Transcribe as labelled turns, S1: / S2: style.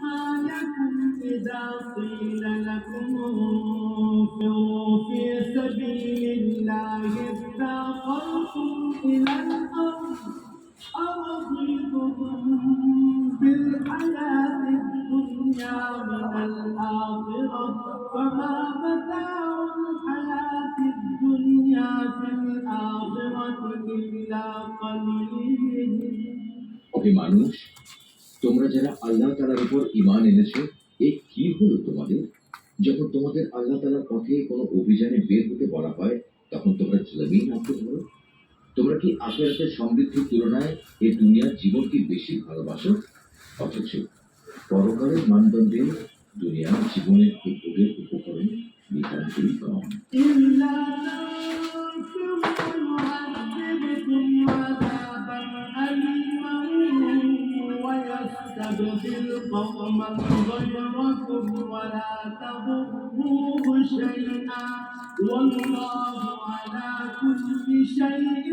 S1: ما لكم إذا قيل لكم انفروا في سبيل الله اثاقلتم إلى الأرض أرضيتم بالحياة الدنيا من الآخرة فما متاع الحياة الدنيا في الآخرة إلا قليل।
S2: ওকে মানুষ, তোমরা যারা আল্লাহ তাআলার উপর ঈমান এনেছো, এ কি হলো তোমাদের? যখন তোমাদের আল্লাহ তাআলার পথে কোনো অভিযানে বের হতে বলা হয়, তখন তোমরা জমিন আঁকড়ে ধরো। তোমরা কি আখিরাতের সমৃদ্ধির তুলনায় এই দুনিয়ার জীবনকে বেশি ভালোবাসো? অথচ পরকালের মানদণ্ডে দুনিয়ার জীবনের উপভোগের উপকরণ নিতান্তই কম।
S1: ويستبدل قوما غيركم ولا تضروه شيئا والله على كل شيء